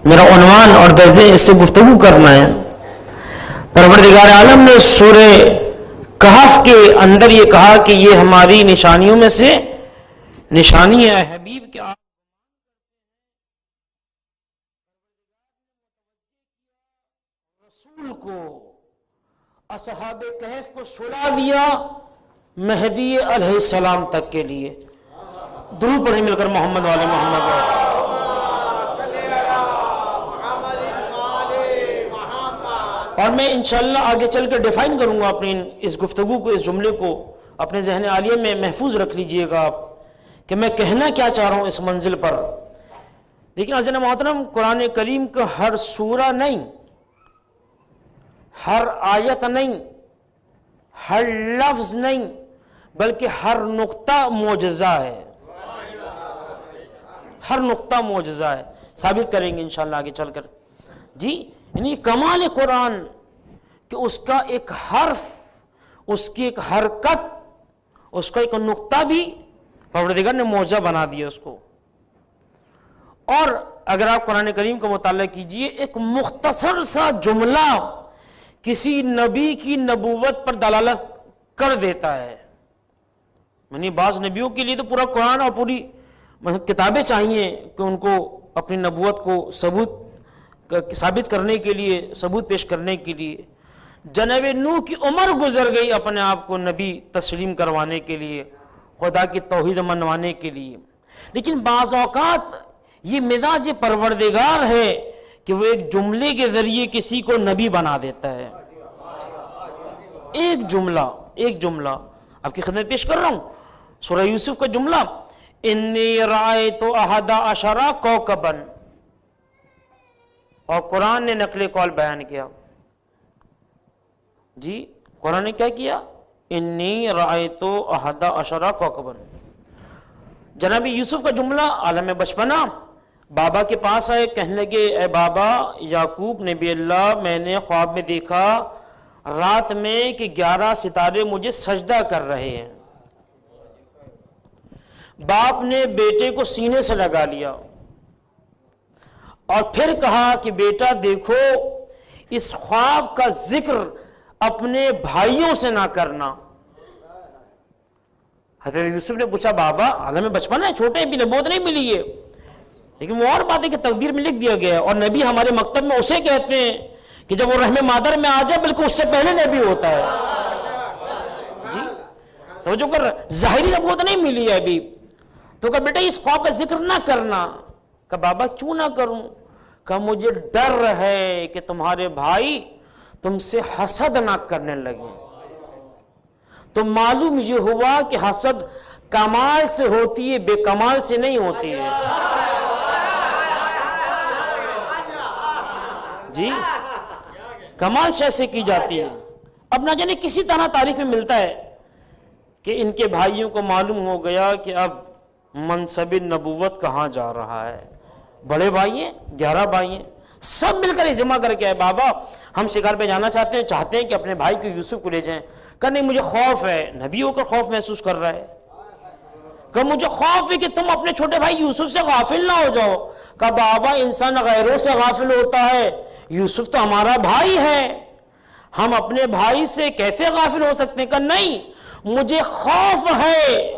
میرا عنوان اور درس اس سے گفتگو کرنا ہے۔ پروردگار عالم نے سورہ کہف کے اندر یہ کہا کہ یہ ہماری نشانیوں میں سے نشانی ہے حبیب کے رسول کو اصحاب کہف کو سلا دیا مہدی علیہ السلام تک کے لیے۔ درود پڑھیں مل کر محمد والے محمد۔ اور میں انشاءاللہ آگے چل کر ڈیفائن کروں گا اپنی اس گفتگو کو، اس جملے کو اپنے ذہن عالیہ میں محفوظ رکھ لیجئے گا آپ کہ میں کہنا کیا چاہ رہا ہوں اس منزل پر۔ لیکن عزیزان محترم، قرآن کریم کا ہر سورہ نہیں، ہر آیت نہیں، ہر لفظ نہیں، بلکہ ہر نقطہ معجزہ ہے، ہر نقطہ معجزہ ہے۔ ثابت کریں گے انشاءاللہ آگے چل کر۔ جی یعنی کمال قرآن کہ اس کا ایک حرف، اس کی ایک حرکت، اس کا ایک نقطہ بھی پروردگار نے معجزہ بنا دیا اس کو۔ اور اگر آپ قرآن کریم کا مطالعہ کیجئے، ایک مختصر سا جملہ کسی نبی کی نبوت پر دلالت کر دیتا ہے۔ یعنی بعض نبیوں کے لیے تو پورا قرآن اور پوری کتابیں چاہیے کہ ان کو اپنی نبوت کو ثابت کرنے کے لیے، ثبوت پیش کرنے کے لیے۔ جناب نوح کی عمر گزر گئی اپنے آپ کو نبی تسلیم کروانے کے لیے، خدا کی توحید منوانے کے لیے۔ لیکن بعض اوقات یہ مزاج پروردگار ہے کہ وہ ایک جملے کے ذریعے کسی کو نبی بنا دیتا ہے۔ ایک جملہ آپ کی خدمت پیش کر رہا ہوں، سورہ یوسف کا جملہ، انی رأیت احد عشر کوکبا، اور قرآن نے نقل قول بیان کیا۔ جی قرآن نے کیا کیا؟ انی رأیت احد عشر کوکبا۔ جناب یوسف کا جملہ عالم بچپنا، بابا کے پاس آئے، کہنے لگے اے بابا یعقوب نبی اللہ، میں نے خواب میں دیکھا رات میں کہ 11 ستارے مجھے سجدہ کر رہے ہیں۔ باپ نے بیٹے کو سینے سے لگا لیا اور پھر کہا کہ بیٹا دیکھو اس خواب کا ذکر اپنے بھائیوں سے نہ کرنا۔ حضرت یوسف نے پوچھا بابا عالم بچپن ہے، چھوٹے ہیں، بھی نبوت نہیں ملی ہے، لیکن وہ اور بات ہے کہ تقدیر میں لکھ دیا گیا ہے۔ اور نبی ہمارے مکتب میں اسے کہتے ہیں کہ جب وہ رحم مادر میں آ جائے بلکہ اس سے پہلے نبی ہوتا ہے۔ جی توجہ کر، ظاہری نبوت نہیں ملی ہے ابھی، تو کہا بیٹا اس خواب کا ذکر نہ کرنا۔ کہا بابا کیوں نہ کروں؟ کہا مجھے ڈر ہے کہ تمہارے بھائی تم سے حسد نہ کرنے لگے۔ تو معلوم یہ ہوا کہ حسد کمال سے ہوتی ہے، بے کمال سے نہیں ہوتی ہے۔ جی کمال شے سے کی جاتی ہے۔ اب نہ جانے کسی طرح تاریخ میں ملتا ہے کہ ان کے بھائیوں کو معلوم ہو گیا کہ اب منصب نبوت کہاں جا رہا ہے۔ بڑے بھائی ہیں، 11 بھائی ہیں، سب مل کر اجماع کر کے آئے بابا ہم شکار پہ جانا چاہتے ہیں کہ اپنے بھائی کو یوسف کو لے جائیں۔ کہا نہیں مجھے خوف ہے، نبی ہو کر خوف محسوس کر رہا ہے۔ کہا مجھے خوف ہے کہ تم اپنے چھوٹے بھائی یوسف سے غافل نہ ہو جاؤ۔ کہا بابا انسان غیروں سے غافل ہوتا ہے، یوسف تو ہمارا بھائی ہے، ہم اپنے بھائی سے کیسے غافل ہو سکتے ہیں؟ کہا نہیں مجھے خوف ہے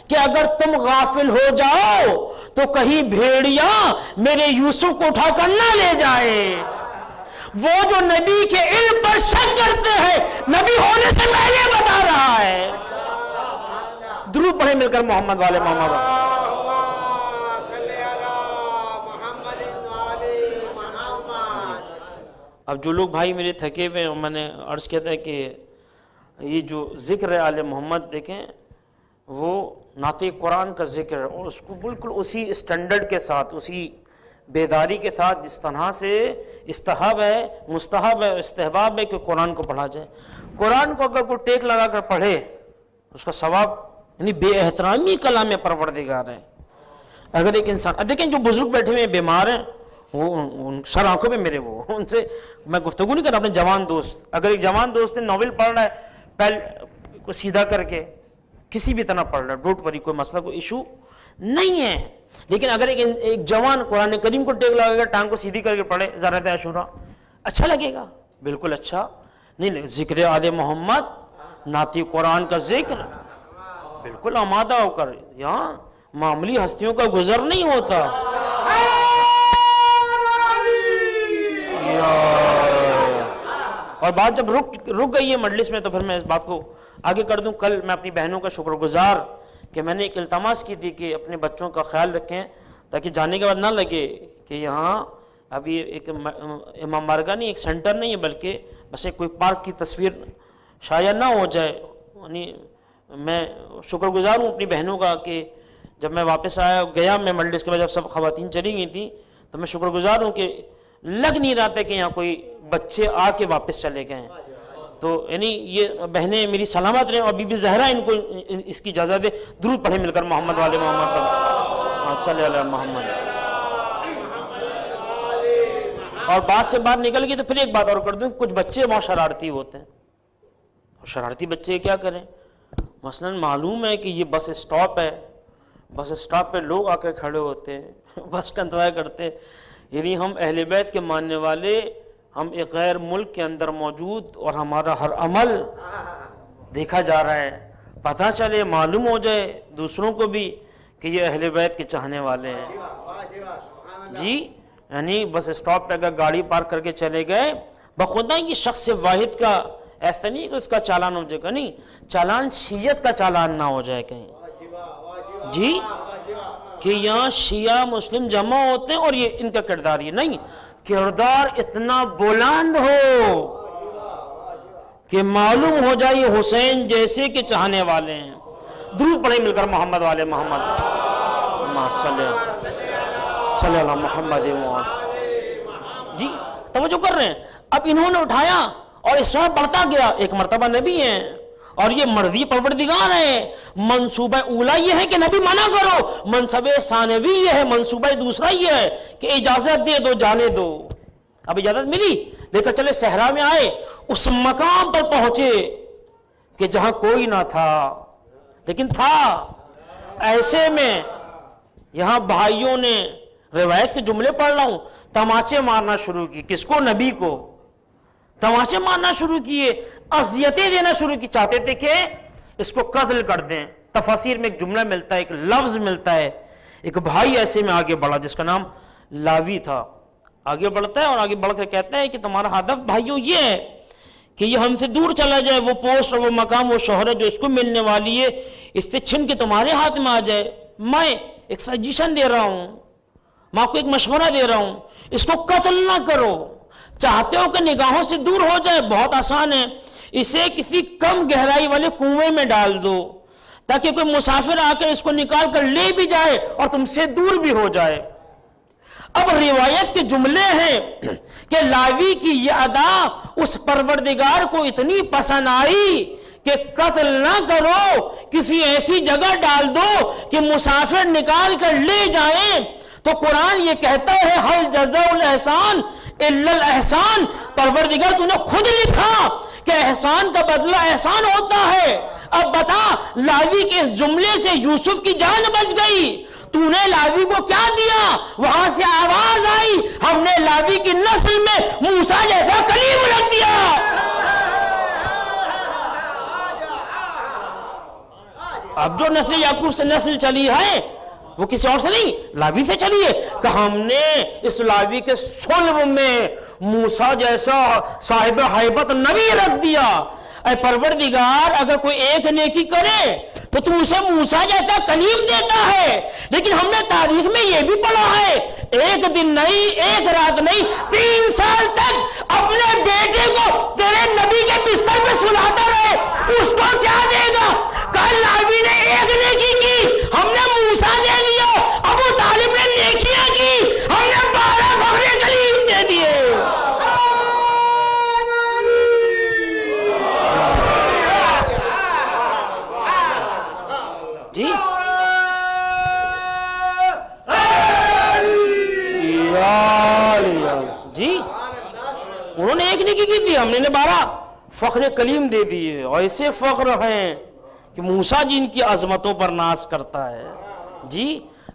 کہ اگر تم غافل ہو جاؤ تو کہیں بھیڑیا میرے یوسف کو اٹھا کر نہ لے جائے۔ وہ جو نبی کے علم پر شک کرتے ہیں نبی ہونے سے پہلے بتا رہا ہے۔ درود پڑھیں مل کر محمد والے محمد۔ اب جو لوگ بھائی میرے تھکے ہوئے ہیں، میں نے عرض کیا تھا کہ یہ جو ذکر ہے آل محمد دیکھیں وہ نعت قرآن کا ذکر ہے، اور اس کو بالکل اسی اسٹینڈرڈ کے ساتھ، اسی بیداری کے ساتھ جس طرح سے مستحب ہے استحباب ہے کہ قرآن کو پڑھا جائے۔ قرآن کو اگر کوئی ٹیک لگا کر پڑھے اس کا ثواب، یعنی بے احترامی کلام پروردگار ہے۔ اگر ایک انسان دیکھیں جو بزرگ بیٹھے ہوئے بیمار ہیں، وہ سر آنکھوں پہ میرے، وہ ان سے میں گفتگو نہیں کر رہا، اپنے جوان دوست، اگر ایک جوان دوست نے ناول پڑھ رہا ہے پہل کو سیدھا کر کے کسی بھی طرح پڑھ رہا ہے، ڈونٹ وری، کوئی مسئلہ کوئی ایشو نہیں ہے۔ لیکن اگر ایک جوان قرآن کریم کو ٹیک لگا کر ٹانگ کو سیدھی کر کے پڑھے زیارت عاشورہ، اچھا لگے گا؟ بالکل اچھا نہیں. ذکر آل محمد، نعت قرآن کا ذکر، بالکل آمادہ ہو کر. یہاں معمولی ہستیوں کا گزر نہیں ہوتا. اور بات جب رک گئی ہے مجلس میں تو پھر میں اس بات کو آگے کر دوں. کل میں اپنی بہنوں کا شکر گزار کہ میں نے ایک التماس کی تھی کہ اپنے بچوں کا خیال رکھیں تاکہ جانے کے بعد نہ لگے کہ یہاں ابھی ایک امام بارگاہ نہیں، ایک سینٹر نہیں ہے، بلکہ بس ایک کوئی پارک کی تصویر شائع نہ ہو جائے. یعنی میں شکر گزار ہوں اپنی بہنوں کا کہ جب میں واپس گیا میں مجلس کے بعد جب سب خواتین چلی گئی تھیں تو میں شکر گزار ہوں کہ لگ نہیں رہا تھا کہ یہاں کوئی بچے آ کے واپس چلے گئے ہیں. تو یعنی یہ بہنیں میری سلامت رہیں، اور بی بی زہرا ان کو اس کی اجازت دے. درود پڑھیں مل کر محمد والے محمد پر صلی اللہ محمد. اور بات سے بات نکل گئی تو پھر ایک بات اور کر دوں، کچھ بچے بہت شرارتی ہوتے ہیں. شرارتی بچے کیا کریں؟ مثلا معلوم ہے کہ یہ بس اسٹاپ ہے، بس اسٹاپ پہ لوگ آ کے کھڑے ہوتے ہیں، بس کا انتظار کرتے. یعنی ہم اہل بیت کے ماننے والے، ہم ایک غیر ملک کے اندر موجود اور ہمارا ہر عمل دیکھا جا رہا ہے، پتہ چلے معلوم ہو جائے دوسروں کو بھی کہ یہ اہل بیت کے چاہنے والے ہیں. جی یعنی بس اسٹاپ پہ اگر گاڑی پارک کر کے چلے گئے بخدا یہ شخص واحد کا ایسا نہیں کہ اس کا چالان ہو جائے گا، نہیں، چالان شیعت کا چالان نہ ہو جائے کہیں. جی کہ یہاں شیعہ مسلم جمع ہوتے ہیں اور یہ ان کا کردار یہ نہیں، کردار اتنا بلند ہو کہ معلوم ہو جائے حسین جیسے کہ چاہنے والے ہیں. درود پڑھیں مل کر محمد والے محمد صلی اللہ محمد. جی توجہ کر رہے ہیں؟ اب انہوں نے اٹھایا اور اس طرح بڑھتا گیا. ایک مرتبہ نبی ہیں اور یہ مرضی پروردگار ہے. منصوبہ اولا یہ ہے کہ نبی منع کرو، منصبہ ثانوی یہ ہے، منصوبہ دوسرا یہ ہے کہ اجازت دے دو جانے دو. اب اجازت ملی، لے کر چلے صحرا میں آئے، اس مقام پر پہنچے کہ جہاں کوئی نہ تھا لیکن تھا. ایسے میں یہاں بھائیوں نے روایت کے جملے پڑھ رہا ہوں، تماچے مارنا شروع کی. کس کو؟ نبی کو تماچے مارنا شروع کیے، اذیتیں دینا شروع کی. چاہتے تھے کہ اس کو قتل کر دیں. تفاسیر میں ایک جملہ ملتا ہے، ایک لفظ ملتا ہے. ایک بھائی ایسے میں آگے بڑھا جس کا نام لاوی تھا. آگے بڑھتا ہے اور آگے بڑھ کر کہتا ہے کہ تمہارا ہدف بھائیوں یہ ہے کہ یہ ہم سے دور چلا جائے، وہ پوسٹ اور وہ مقام، وہ شہرت جو اس کو ملنے والی ہے اس سے چھن کے تمہارے ہاتھ میں آ جائے. میں ایک سجیشن دے رہا ہوں، میں آپ کو ایک مشورہ دے رہا ہوں، اس کو قتل نہ کرو. چاہتے ہو کہ نگاہوں سے دور ہو جائے؟ بہت آسان ہے، اسے کسی کم گہرائی والے کنویں میں ڈال دو تاکہ کوئی مسافر آ کر اس کو نکال کر لے بھی جائے اور تم سے دور بھی ہو جائے. اب روایت کے جملے ہیں کہ لاوی کی یہ ادا اس پروردگار کو اتنی پسند آئی کہ قتل نہ کرو، کسی ایسی جگہ ڈال دو کہ مسافر نکال کر لے جائیں. تو قرآن یہ کہتا ہے حل جزاء الاحسان الا الاحسان. پروردگار تو نے خود لکھا کہ احسان کا بدلہ احسان ہوتا ہے. اب بتا، لاوی کے اس جملے سے یوسف کی جان بچ گئی. تو نے لاوی کو کیا دیا؟ وہاں سے آواز آئی، ہم نے لاوی کی نسل میں موسیٰ جیسا کلیم رکھ دیا. اب جو نسل یعقوب سے نسل چلی ہے وہ کسی اور سے نہیں، لاوی سے چلی ہے. کہ ہم نے اس لاوی کے صلب میں موسیٰ جیسا صاحب حیبت نبی رکھ دیا. اے پروردگار، اگر کوئی ایک نیکی کرے تو تو اسے موسیٰ جیسا کلیم دیتا ہے. لیکن ہم نے تاریخ میں یہ بھی پڑھا ہے، ایک دن نہیں، ایک رات نہیں، 3 سال تک اپنے بیٹے کو تیرے نبی کے بستر پہ سلاتا رہے. اس کو کیا دے گا؟ کل لاوی نے ایک نیکی کی، ہم نے موسیٰ دے دیا. ابو طالب نے نیکیاں کی، ہم نے 12 فخر کلیم دے دیے. جی جی انہوں نے ایک نیکی کی تھی، ہم نے 12 فخر کلیم دے دیے. اور ایسے فخر ہیں کہ موسیٰ جن کی عظمتوں پر ناز کرتا ہے. جی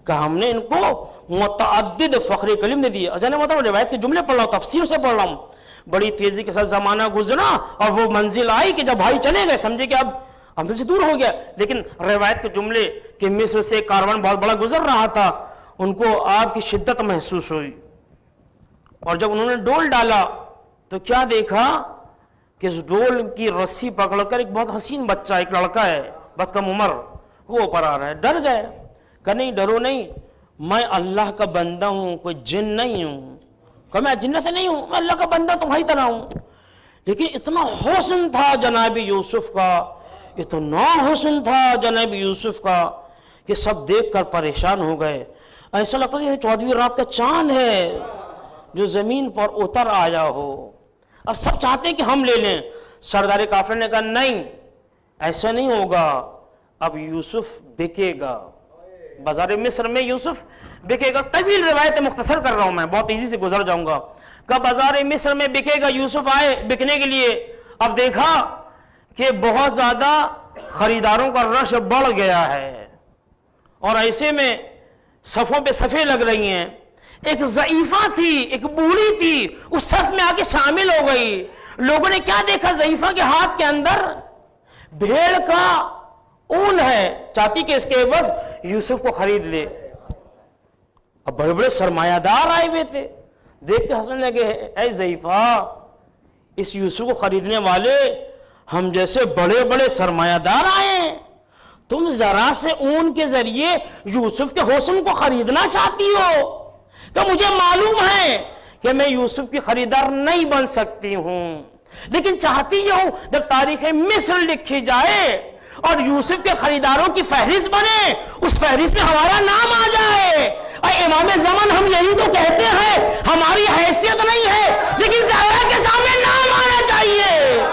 کہ ہم نے ان کو متعدد فخر کلم نے دیے. اجانے مطلب روایت کے جملے پڑھ رہا ہوں, تفسیر سے پڑھ رہا ہوں. بڑی تیزی کے ساتھ زمانہ گزرا اور وہ منزل آئی کہ جب بھائی چلے گئے, سمجھے کہ اب ہم سے دور ہو گیا. لیکن روایت کے جملے کہ مصر سے کاروان بہت بڑا گزر رہا تھا, ان کو آپ کی شدت محسوس ہوئی. اور جب انہوں نے ڈول ڈالا تو کیا دیکھا کہ اس ڈول کی رسی پکڑ کر ایک بہت حسین بچہ, ایک لڑکا ہے بہت کم عمر, وہ اوپر آ رہا ہے. ڈر گئے کہ نہیں ڈرو نہیں, میں اللہ کا بندہ ہوں, کوئی جن نہیں ہوں. کہ میں جن سے نہیں ہوں, میں اللہ کا بندہ تمہاری طرح ہوں. لیکن اتنا حسن تھا جناب یوسف کا, اتنا حسن تھا جناب یوسف کا کہ سب دیکھ کر پریشان ہو گئے. ایسا لگتا ہے 14ویں رات کا چاند ہے جو زمین پر اتر آیا ہو. اب سب چاہتے ہیں کہ ہم لے لیں. سردار کافر نے کہا نہیں, ایسا نہیں ہوگا, اب یوسف بکے گا, بازار مصر میں یوسف بکے گا. طویل روایت مختصر کر رہا ہوں میں, بہت تیزی سے گزر جاؤں گا. کہ بازار مصر میں بکے گا. یوسف آئے بکنے کے لیے. اب دیکھا کہ بہت زیادہ خریداروں کا رش بڑھ گیا ہے, اور ایسے میں صفوں پہ صفیں لگ رہی ہیں. ایک ضعیفہ تھی, ایک بوڑھی تھی, اس صف میں آ کے شامل ہو گئی. لوگوں نے کیا دیکھا, ضعیفہ کے ہاتھ کے اندر بھیڑ کا اون ہے, چاہتی کہ اس کے عوض یوسف کو خرید لے. اب بڑے بڑے سرمایہ دار آئے ہوئے تھے, دیکھ کے ہنسنے لگے, اے ضعیفہ, اس یوسف کو خریدنے والے ہم جیسے بڑے بڑے سرمایہ دار آئے ہیں, تم ذرا سے اون کے ذریعے یوسف کے حسن کو خریدنا چاہتی ہو. کہ مجھے معلوم ہے کہ میں یوسف کی خریدار نہیں بن سکتی ہوں, لیکن چاہتی یہ ہوں جب تاریخ مصر لکھی جائے اور یوسف کے خریداروں کی فہرست بنے, اس فہرست میں ہمارا نام آ جائے. اے امام زمان, ہم یہی تو کہتے ہیں, ہماری حیثیت نہیں ہے لیکن زہرا کے سامنے نام آنا چاہیے.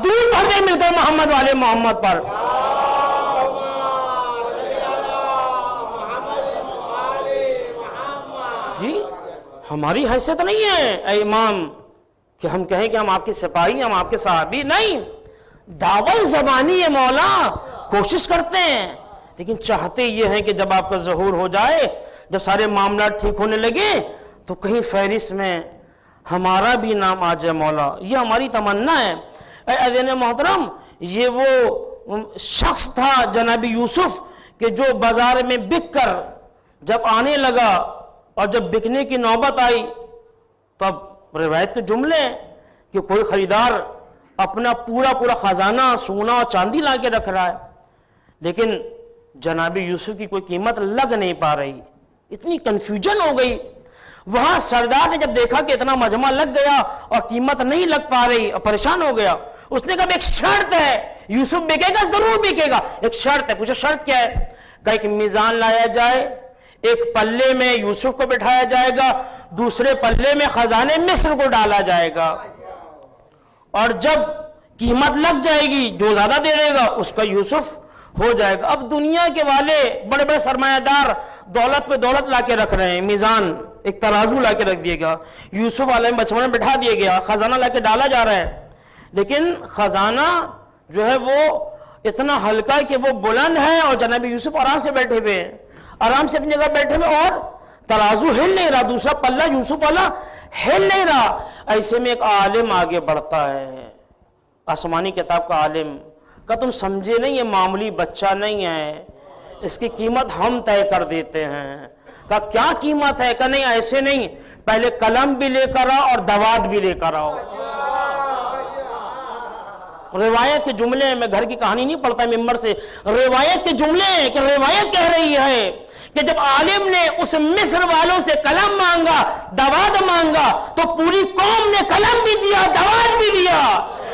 دور پڑھتے ملتے محمد والے محمد پر. جی ہماری حیثیت نہیں ہے اے امام کہ ہم کہیں کہ ہم آپ کے سپاہی, ہم آپ کے صحابی نہیں. دعوی زبانی ہے مولا, کوشش کرتے ہیں, لیکن چاہتے یہ ہیں کہ جب آپ کا ظہور ہو جائے, جب سارے معاملات ٹھیک ہونے لگے, تو کہیں فہرست میں ہمارا بھی نام آ جائے مولا. یہ ہماری تمنا ہے. اے عزیزان محترم, یہ وہ شخص تھا جناب یوسف کہ جو بازار میں بک کر جب آنے لگا, اور جب بکنے کی نوبت آئی تو اب روایت کے جملے کہ کوئی خریدار اپنا پورا خزانہ سونا اور چاندی لا کے رکھ رہا ہے, لیکن جناب یوسف کی کوئی قیمت لگ نہیں پا رہی. اتنی کنفیوژن ہو گئی. وہاں سردار نے جب دیکھا کہ اتنا مجمع لگ گیا اور قیمت نہیں لگ پا رہی, اور پریشان ہو گیا. اس نے کہا ایک شرط ہے, یوسف بکے گا, ضرور بکے گا, ایک شرط ہے. پوچھا شرط کیا ہے؟ کہ ایک میزان لایا جائے, ایک پلے میں یوسف کو بٹھایا جائے گا, دوسرے پلے میں خزانے مصر کو ڈالا جائے گا, اور جب قیمت لگ جائے گی جو زیادہ دے دے گا اس کا یوسف ہو جائے گا. اب دنیا کے والے بڑے بڑے سرمایہ دار دولت پہ دولت لا کے رکھ رہے ہیں, میزان ایک ترازو لا کے رکھ دیا گا, یوسف علیہ بچپن میں بٹھا دیا گیا, خزانہ لا کے ڈالا جا رہا ہے, لیکن خزانہ جو ہے وہ اتنا ہلکا ہے کہ وہ بلند ہے, اور جناب یوسف آرام سے بیٹھے ہوئے ہیں, آرام سے اپنی جگہ بیٹھے ہوئے, اور ترازو ہل نہیں رہا, دوسرا پلہ یوسف والا ہل نہیں رہا. ایسے میں ایک عالم آگے بڑھتا ہے, آسمانی کتاب کا عالم, کہ تم سمجھے نہیں یہ معمولی بچہ نہیں ہے, اس کی قیمت ہم طے کر دیتے ہیں. کہ کیا قیمت ہے؟ کہ نہیں ایسے نہیں, پہلے قلم بھی لے کر آؤ اور دوات بھی لے کر آؤ. روایت کے جملے ہیں, میں گھر کی کہانی نہیں پڑھتا ممبر سے, روایت کے جملے ہیں کہ روایت کہہ رہی ہے کہ جب عالم نے اس مصر والوں سے قلم مانگا, دوات مانگا, تو پوری قوم نے قلم بھی دیا, دوات بھی دیا.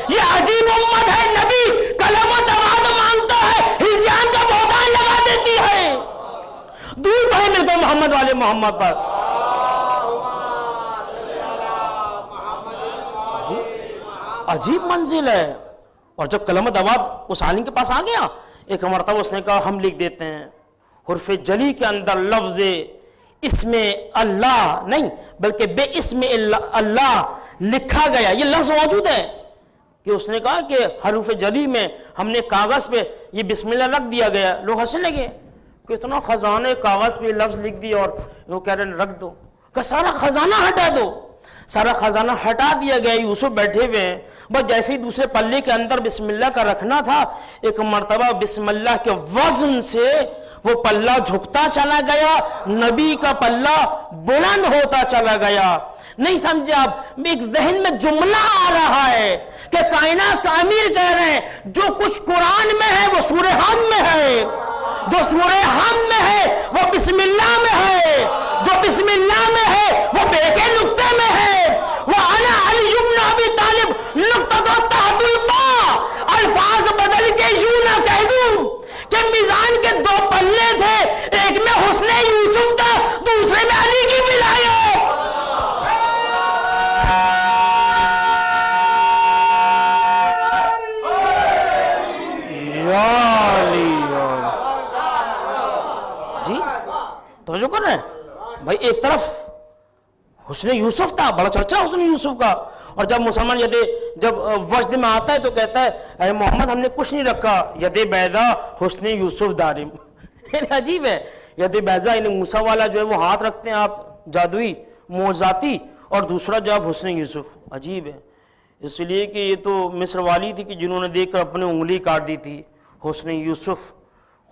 یہ عجیب امت ہے, نبی قلم و دوات مانگتا ہے, ہزیان کا بہتان لگا دیتی ہے. دور پڑے ملتے محمد والے محمد پر. جی عجیب منزل ہے. اور جب قلم دوات اس عالم کے پاس آ گیا, ایک مرتبہ اس نے کہا ہم لکھ دیتے ہیں. حرف جلی کے اندر لفظ اسم اللہ نہیں بلکہ بے اسم اللہ لکھا گیا, یہ لفظ موجود ہے. کہ اس نے کہا کہ حروف جلی میں ہم نے کاغذ پہ یہ بسم اللہ رکھ دیا گیا. لوگ ہنسنے لگے, کتنا خزانے کاغذ پہ لفظ لکھ دی اور وہ کہہ رہے ہیں رکھ دو، کہ سارا خزانہ ہٹا دو. سارا خزانہ ہٹا دیا گیا. یوسف بیٹھے ہوئے ہیں، بس جیسے دوسرے پلے کے اندر بسم اللہ کا رکھنا تھا، ایک مرتبہ بسم اللہ کے وزن سے وہ پلہ جھکتا چلا گیا، نبی کا پلہ بلند ہوتا چلا گیا. نہیں سمجھے آپ؟ ایک ذہن میں جملہ آ رہا ہے کہ کائنات کا امیر کہہ رہے ہیں جو کچھ قرآن میں ہے وہ سورہ حم میں ہے، جو سورہ حم میں ہے وہ بسم اللہ میں ہے، جو بسم اللہ میں ہے وہ بے کے نقطے میں ہے. وَأَنَا عَلِيُّ بْنُ أَبِي طَالِبٍ نُقْطَةٌ تَحْتُ الْبَاءِ. الفاظ بدل کے یوں نہ کہہ دوں کہ میزان کے دو پلے تھے، ایک میں حسن یوسف تھا، دوسرے میں علی کی ولایت. جی توجہ کر رہے ہیں بھائی؟ ایک طرف حسن یوسف تھا، بڑا چرچا حسن یوسف کا، اور جب مسلمان جب وجد میں آتا ہے تو کہتا ہے اے محمد ہم نے کچھ نہیں رکھا، ید بیضا حسن یوسف دارم. عجیب ہے، ید بیضا یعنی موسیٰ والا جو ہے وہ ہاتھ رکھتے ہیں آپ جادوئی معجزاتی، اور دوسرا جو آپ حسن یوسف. عجیب ہے، اس لیے کہ یہ تو مصر والی تھی کہ جنہوں نے دیکھ کر اپنے انگلی کاٹ دی تھی. حسن یوسف،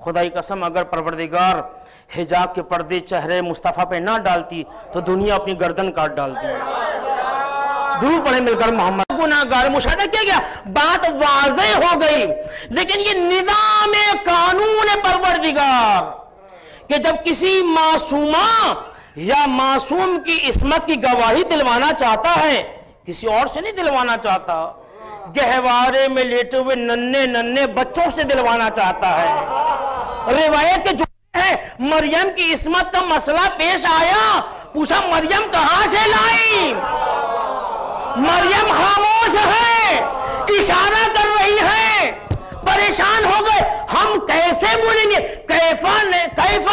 خدا کی قسم اگر پروردگار حجاب کے پردے چہرے مصطفیٰ پہ نہ ڈالتی تو دنیا اپنی گردن کاٹ ڈالتی. درود پڑھیں مل کر محمد. گناہگار مشاہدہ کیا گیا، بات واضح ہو گئی. لیکن یہ نظام قانون پروردگار کہ جب کسی معصومہ یا معصوم کی عصمت کی گواہی دلوانا چاہتا ہے، کسی اور سے نہیں دلوانا چاہتا، گہوارے میں لیٹے ہوئے ننھے بچوں سے دلوانا چاہتا ہے. روایت کے جو ہے مریم کی عصمت کا مسئلہ پیش آیا، پوچھا مریم کہاں سے لائی؟ مریم خاموش ہے، اشارہ کر رہی ہے. پریشان ہو گئے، ہم کیسے بولیں گے؟ کیفا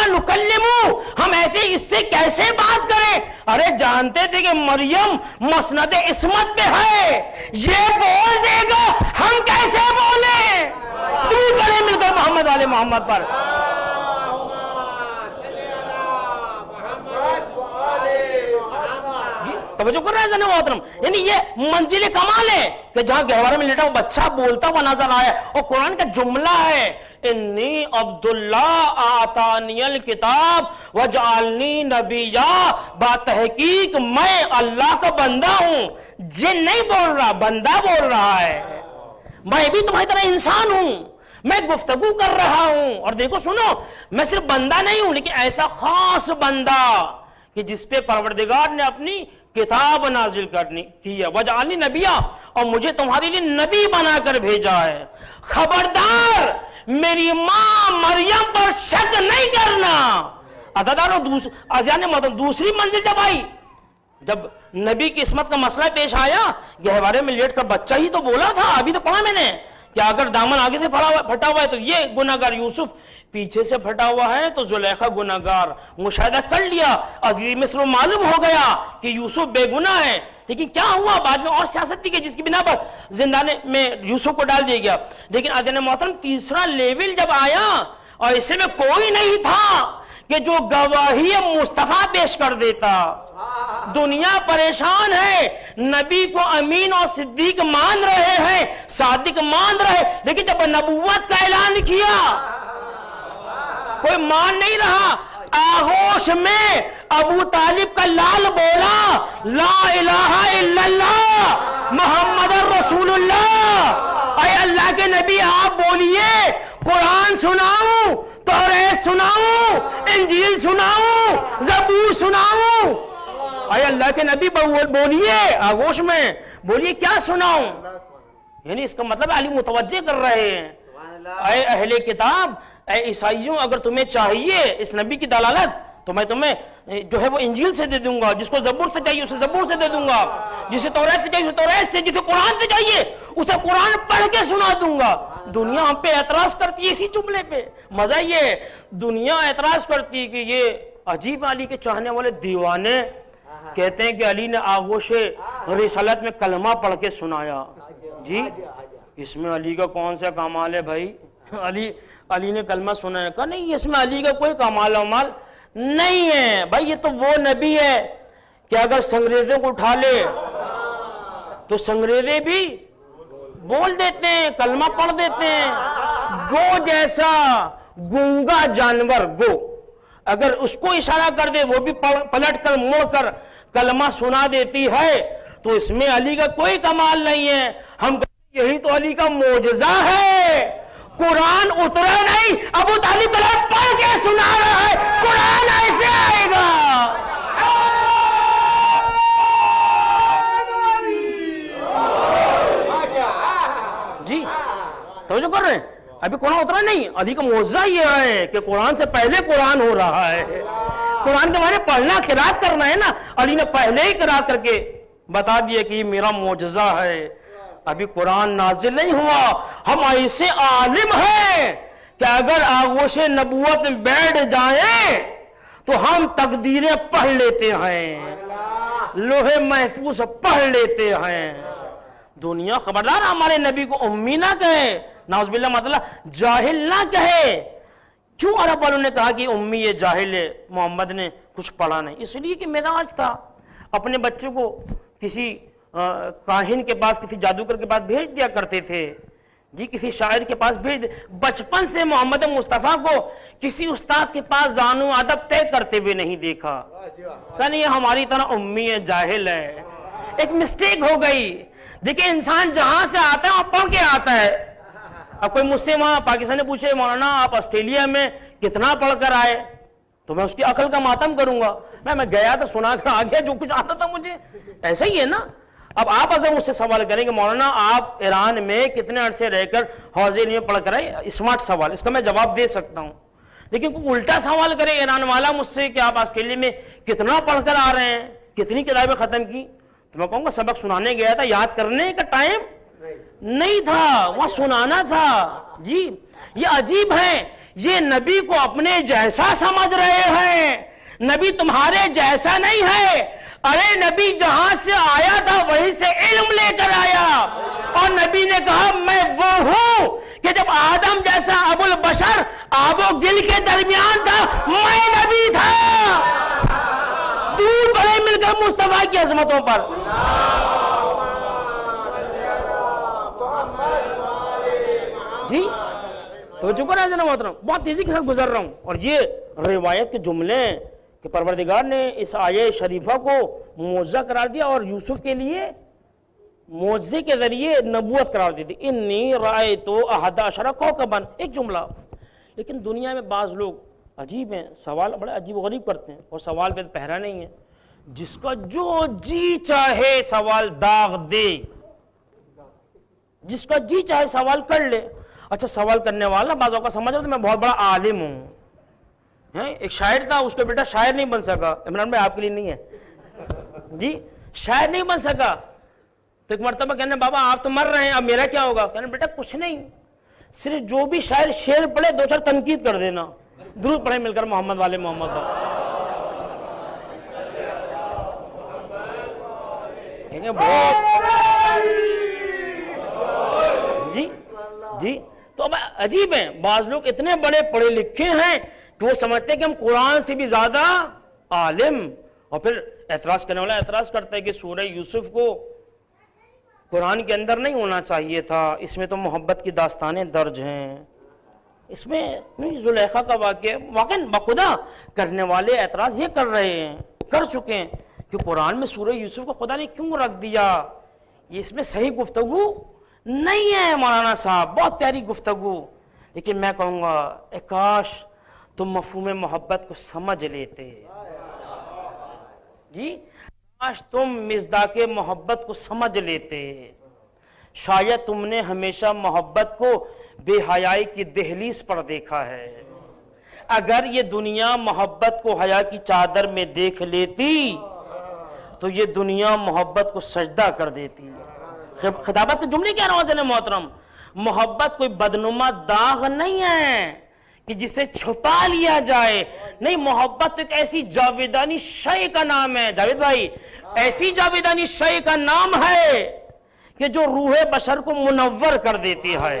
نکلمو، ہم ایسے اس سے کیسے بات کریں؟ ارے جانتے تھے کہ مریم مسند عصمت پہ ہے، یہ بول دے گا، ہم کیسے بولیں؟ درود پڑھیں مل کر محمد آل محمد پر. توجہ کر رہے ہیں زنے محترم؟ یعنی یہ منزل کمال ہے کہ جہاں گہوارے میں لیٹا وہ بچہ بولتا ہوا نظر آیا، اور قرآن کا جملہ ہے انی عبداللہ آتانی الکتاب وجعلنی نبیا. باتحقیق میں اللہ کا بندہ ہوں. جن نہیں بول رہا، بندہ بول رہا ہے. میں بھی تمہاری طرح انسان ہوں، میں گفتگو کر رہا ہوں. اور دیکھو سنو، میں صرف بندہ نہیں ہوں لیکن ایسا خاص بندہ کہ جس پہ پروردگار نے اپنی کتاب نازل کی ہے. وجعلنی نبیا، اور مجھے تمہارے لیے نبی بنا کر بھیجا ہے. خبردار میری ماں مریم پر شک نہیں کرنا. عزیزانو دوسری منزل جب آئی، جب نبی کی عصمت کا مسئلہ پیش آیا، گہوارے میں لیٹ کر بچہ ہی تو بولا تھا. ابھی تو پڑھا میں نے کہ اگر دامن آگے سے پھٹا ہوا ہے تو یہ گناہگار، یوسف پیچھے سے پھٹا ہوا ہے تو زلیخا گناہگار. مشاہدہ کر لیا، عزیز مصر معلوم ہو گیا کہ یوسف بے گناہ ہے. لیکن کیا ہوا بعد میں اور سیاست تھی کہ جس کی بنا پر زندان میں یوسف کو ڈال دیا گیا. لیکن عزیز محترم تیسرا لیول جب آیا اور اس میں کوئی نہیں تھا کہ جو گواہی مصطفیٰ پیش کر دیتا. دنیا پریشان ہے، نبی کو امین اور صدیق مان رہے ہیں، صادق مان رہے، لیکن جب نبوت کا اعلان کیا کوئی مان نہیں رہا. آغوش میں ابو طالب کا لال بولا لا الہ الا اللہ محمد رسول اللہ. اے اللہ کے نبی آپ بولیے، قرآن سناؤں، توریت سناؤں، انجیل سناؤں، زبور سناؤں؟ اے اللہ کے نبی بولیے، آغوش میں بولیے، کیا سناؤں؟ یعنی اس کا مطلب علی متوجہ کر رہے ہیں. اے اہل کتاب، اے عیسائیوں، اگر تمہیں چاہیے اس نبی کی دلالت تو میں تمہیں جو ہے وہ انجیل سے دے دوں گا، جس کو زبور سے چاہیے اسے زبور سے دے دوں گا، جسے توریت سے چاہیے اسے توریت سے، جسے قرآن سے چاہیے اسے قرآن پڑھ کے سنا دوں گا. دنیا ہم پہ اعتراض کرتی ہے اسی جملے پہ. مزہ یہ دنیا اعتراض کرتی ہے کہ یہ عجیب علی کے چاہنے والے دیوانے کہتے ہیں کہ علی نے آغوش رسالت میں کلمہ پڑھ کے سنایا. جی اس میں علی کا کون سا کمال ہے بھائی؟ علی نے کلمہ سنا ہے، کہا نہیں اس میں علی کا کوئی کمال ومال نہیں ہے بھائی، یہ تو وہ نبی ہے کہ اگر سنگریزوں کو اٹھا لے تو سنگریزے بھی بول دیتے ہیں، کلمہ پڑھ دیتے ہیں۔ گو جیسا گونگا جانور، گو اگر اس کو اشارہ کر دے وہ بھی پلٹ کر مڑ کر کلمہ سنا دیتی ہے، تو اس میں علی کا کوئی کمال نہیں ہے۔ ہم کہتے ہیں یہی تو علی کا معجزہ ہے، قرآن اترا نہیں، ابو طالب کلام پڑھ کے سنا رہا ہے، قرآن ایسے آئے گا۔ جی توجہ کر رہے ہیں؟ ابھی قرآن اترا نہیں، علی کا معجزہ یہ ہے کہ قرآن سے پہلے قرآن ہو رہا ہے۔ قرآن کے بارے پڑھنا قرات کرنا ہے نا، علی نے پہلے ہی قرات کر کے بتا دیا کہ یہ میرا معجزہ ہے، ابھی قرآن نازل نہیں ہوا۔ ہم ایسے عالم ہیں کہ اگر آغوش نبوت میں بیٹھ جائیں تو ہم تقدیریں پڑھ لیتے ہیں، لوح محفوظ پڑھ لیتے ہیں۔ دنیا خبردار ہمارے نبی کو امی نہ کہے، نعوذ باللہ مطلب جاہل نہ کہے۔ کیوں عرب والوں نے کہا کہ امی یہ جاہل ہے، محمد نے کچھ پڑھا نہیں؟ اس لیے کہ معراج تھا، اپنے بچے کو کسی کاہن کے پاس، کسی جادوگر کے پاس بھیج دیا کرتے تھے، جی کسی شاعر کے پاس بھیج دیا۔ بچپن سے محمد مصطفیٰ کو کسی استاد کے پاس زانو ادب طے کرتے ہوئے نہیں دیکھا، کہ نہیں یہ ہماری طرح امی ہے، جاہل ہے۔ ایک مسٹیک ہو گئی۔ دیکھیں انسان جہاں سے آتا ہے وہاں پڑھ کے آتا ہے۔ اب کوئی مجھ سے وہاں پاکستان نے پوچھے مولانا آپ آسٹریلیا میں کتنا پڑھ کر آئے، تو میں اس کی عقل کا ماتم کروں گا، میں گیا تو سنا کر آ گیا جو کچھ آتا تھا مجھے، ایسا ہی ہے نا۔ اب آپ اگر مجھ سے سوال کریں کہ مولانا آپ ایران میں کتنے عرصے رہ کر حوض علم میں پڑھ کر آئے، اسمارٹ سوال، اس کا میں جواب دے سکتا ہوں۔ لیکن کوئی الٹا سوال کرے ایران والا مجھ سے کہ آپ آسٹریلیا میں کتنا پڑھ کر آ رہے ہیں، کتنی کتابیں ختم کی، تو میں کہوں گا سبق سنانے گیا تھا، یاد کرنے کا ٹائم نہیں تھا، وہاں سنانا تھا۔ جی یہ عجیب ہے، یہ نبی کو اپنے جیسا سمجھ رہے ہیں، نبی تمہارے جیسا نہیں ہے۔ ارے نبی جہاں سے آیا تھا وہیں سے علم لے کر آیا، اور نبی نے کہا میں وہ ہوں کہ جب آدم جیسا ابو البشر آب و گل کے درمیان تھا، میں نبی تھا۔ دور بڑے مل کر مصطفیٰ کی عظمتوں پر۔ جی تو چکر ہے جناب محترم، بہت تیزی کے ساتھ گزر رہا ہوں، اور یہ روایت کے جملے کہ پروردگار نے اس آیہ شریفہ کو معجزہ قرار دیا اور یوسف کے لیے معجزے کے ذریعے نبوت قرار دی تھی۔ انی رأیت احد عشر کوکبا، ایک جملہ۔ لیکن دنیا میں بعض لوگ عجیب ہیں، سوال بڑے عجیب و غریب کرتے ہیں، اور سوال پہ پہرا نہیں ہے، جس کا جو جی چاہے سوال داغ دے، جس کا جی چاہے سوال کر لے۔ اچھا سوال کرنے والا بعض اوقات سمجھ رہا تھا میں بہت بڑا عالم ہوں۔ ایک شاعر تھا، اس کا بیٹا شاعر نہیں بن سکا۔ عمران بھائی آپ کے لیے نہیں ہے جی، شاعر نہیں بن سکا، تو ایک مرتبہ کہنے بابا آپ تو مر رہے ہیں، اب میرا کیا ہوگا؟ کہنے بیٹا کچھ نہیں، صرف جو بھی شاعر شعر پڑھے دو چار تنقید کر دینا، درود پڑھیں مل کر محمد والے محمد پر۔ ٹھیک ہے جی جی۔ تو اب عجیب ہیں، بعض لوگ اتنے بڑے پڑھے لکھے ہیں کہ وہ سمجھتے ہیں کہ ہم قرآن سے بھی زیادہ عالم، اور پھر اعتراض کرنے والا اعتراض کرتا ہے کہ سورہ یوسف کو قرآن کے اندر نہیں ہونا چاہیے تھا، اس میں تو محبت کی داستانیں درج ہیں، اس میں نہیں زلیخا کا واقعہ۔ واقعاً بخدا کرنے والے اعتراض یہ کر رہے ہیں، کر چکے ہیں کہ قرآن میں سورہ یوسف کو خدا نے کیوں رکھ دیا، یہ اس میں صحیح گفتگو نہیں ہے مولانا صاحب، بہت پیاری گفتگو، لیکن میں کہوں گا اے کاش تم مفہوم محبت کو سمجھ لیتے جی، کاش تم مصداق محبت کو سمجھ لیتے، شاید تم نے ہمیشہ محبت کو بے حیائی کی دہلیز پر دیکھا ہے۔ اگر یہ دنیا محبت کو حیا کی چادر میں دیکھ لیتی تو یہ دنیا محبت کو سجدہ کر دیتی۔ خطابت کے جملے کیا نوازن محترم، محبت کوئی بدنما داغ نہیں ہے کہ جسے چھپا لیا جائے، نہیں، محبت ایک ایسی جاویدانی شے کا نام ہے، جاوید بھائی ایسی جاویدانی شے کا نام ہے کہ جو روح بشر کو منور کر دیتی ہے۔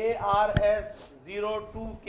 ARS 02K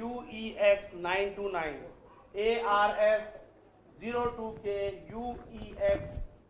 UEX 929, ARS 02K UEX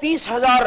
30,000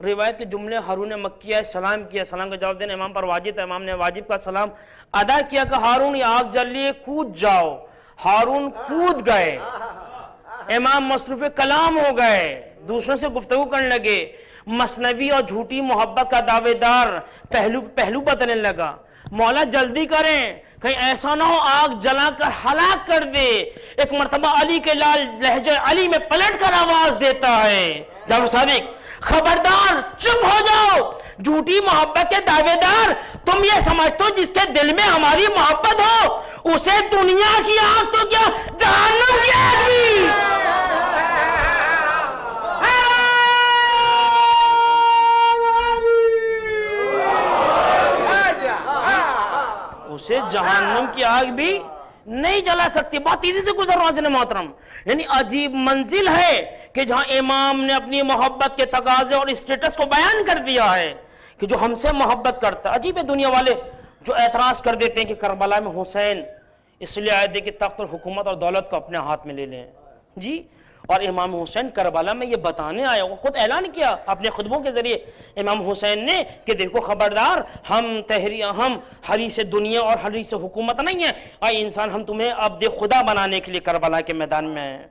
روایت کے جملے ہارون مکیہ سلام کیا، سلام کا جواب دینا امام پر واجب تھا، امام نے واجب کا سلام ادا کیا کہ ہارون یہ آگ جل رہی ہے کود جاؤ، ہارون کود گئے، امام مصروف کلام ہو گئے، دوسروں سے گفتگو کرنے لگے، مثنوی اور جھوٹی محبت کا دعوے دار پہلو بدلنے لگا، مولا جلدی کریں کہیں ایسا نہ ہو آگ جلا کر ہلاک کر دے۔ ایک مرتبہ علی کے لال لہجہ علی میں پلٹ کر آواز دیتا ہے، جعفر صادق خبردار چپ ہو جاؤ، جھوٹی محبت کے دعوے دار، تم یہ سمجھتے ہو جس کے دل میں ہماری محبت ہو اسے دنیا کی آگ تو کیا جہنم کی آگ بھی۔ اسے جہنم کی آگ بھی نہیں جلا سکتی۔ بہت تیزی سے گزر ناظرین محترم، یعنی عجیب منزل ہے کہ جہاں امام نے اپنی محبت کے تقاضے اور اسٹیٹس کو بیان کر دیا ہے کہ جو ہم سے محبت کرتا ہے۔ عجیب ہے دنیا والے جو اعتراض کر دیتے ہیں کہ کربلا میں حسین اس لیے آئے تھے کہ تخت اور حکومت اور دولت کو اپنے ہاتھ میں لے لیں جی، اور امام حسین کربلا میں یہ بتانے آیا، وہ خود اعلان کیا اپنے خطبوں کے ذریعے امام حسین نے کہ دیکھو خبردار، ہم حریص دنیا اور حریص حکومت نہیں ہیں، آئے انسان ہم تمہیں عبد خدا بنانے کے لیے کربلا کے میدان میں ہیں۔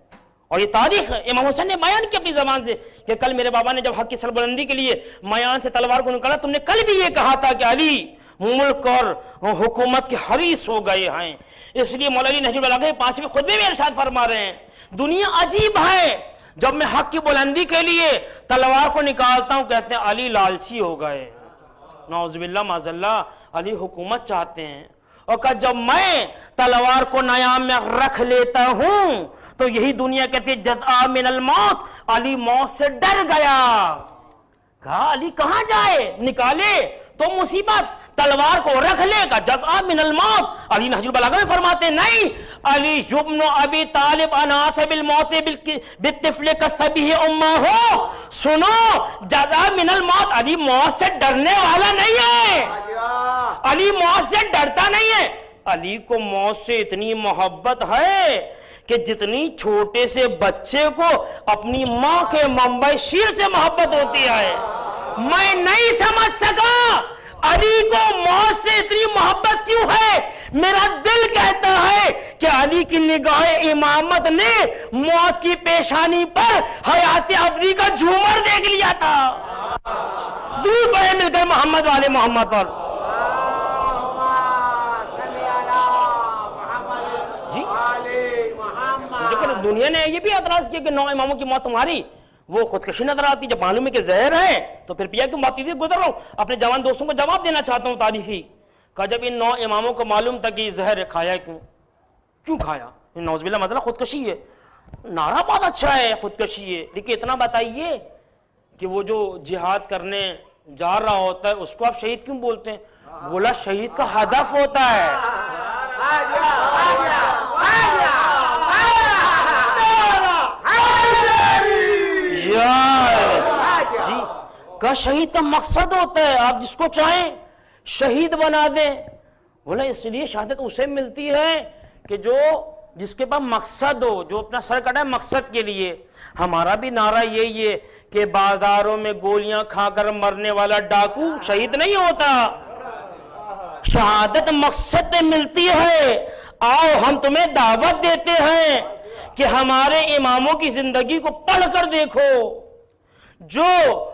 اور یہ تاریخ امام حسین نے بیان کی اپنی زبان سے کہ کل میرے بابا نے جب حق کی سربلندی کے لیے میان سے تلوار کو نکالا، تم نے کل بھی یہ کہا تھا کہ علی ملک اور حکومت کے حریص ہو گئے ہیں۔ اس لیے مولانا نہج البلاغہ 5ویں خطبے میں ارشاد فرما رہے ہیں دنیا عجیب ہے، جب میں حق کی بلندی کے لیے تلوار کو نکالتا ہوں کہتے ہیں علی لالچی ہو گئے، نعوذ باللہ معاذ اللہ، علی حکومت چاہتے ہیں، اور کہ جب میں تلوار کو نیام میں رکھ لیتا ہوں تو یہی دنیا کہتی ہے جزع من الموت، علی موت سے ڈر گیا۔ کہا علی کہاں جائے، نکالے تو مصیبت، تلوار کو رکھ لے گا جزع من الموت۔ علی نہج البلاغہ میں فرماتے نہیں، علی ابن ابی طالب اناث بالموت بالطفل کالصبیح امہ ہو، سنو جزع من الموت، علی موت سے ڈرنے والا نہیں ہے، علی موت سے ڈرتا نہیں ہے، علی کو موت سے اتنی محبت ہے کہ جتنی چھوٹے سے بچے کو اپنی ماں کے منبع شیر سے محبت ہوتی ہے۔ میں نہیں سمجھ سکا علی کو موت سے اتنی محبت کیوں ہے، میرا دل کہتا ہے کہ علی کی نگاہ امامت نے موت کی پیشانی پر حیات ابدی کا جھومر دیکھ لیا تھا۔ دور پڑے مل کر محمد والے محمد پر دنیا نے یہ بھی اعتراض کیا کہ 9 اماموں کی موت تمہاری وہ خودکشی نظر آتی، جب معلوم ہے کہ زہر ہے تو پھر پیا کیوں؟ بات گزر رہا ہوں، اپنے جوان دوستوں کو جواب دینا چاہتا ہوں تاریخی، کہ جب ان 9 اماموں کو معلوم تھا کہ یہ زہر کھایا کیوں کھایا؟ نعوذ باللہ مطلب خودکشی ہے، نعرہ بہت اچھا ہے خودکشی ہے، لیکن اتنا بتائیے کہ وہ جو جہاد کرنے جا رہا ہوتا ہے اس کو آپ شہید کیوں بولتے ہیں؟ بولا شہید کا ہدف ہوتا ہے۔ جی کا شہید کا مقصد ہوتا ہے آپ جس کو چاہیں شہید بنا دیں، بولا اس لیے شہادت اسے ملتی ہے کہ جو جس کے پاس مقصد ہو، جو اپنا سر کٹائے مقصد کے لیے۔ ہمارا بھی نعرہ یہی ہے کہ بازاروں میں گولیاں کھا کر مرنے والا ڈاکو شہید نہیں ہوتا، شہادت مقصد میں ملتی ہے۔ آؤ ہم تمہیں دعوت دیتے ہیں کہ ہمارے اماموں کی زندگی کو پڑھ کر دیکھو، جو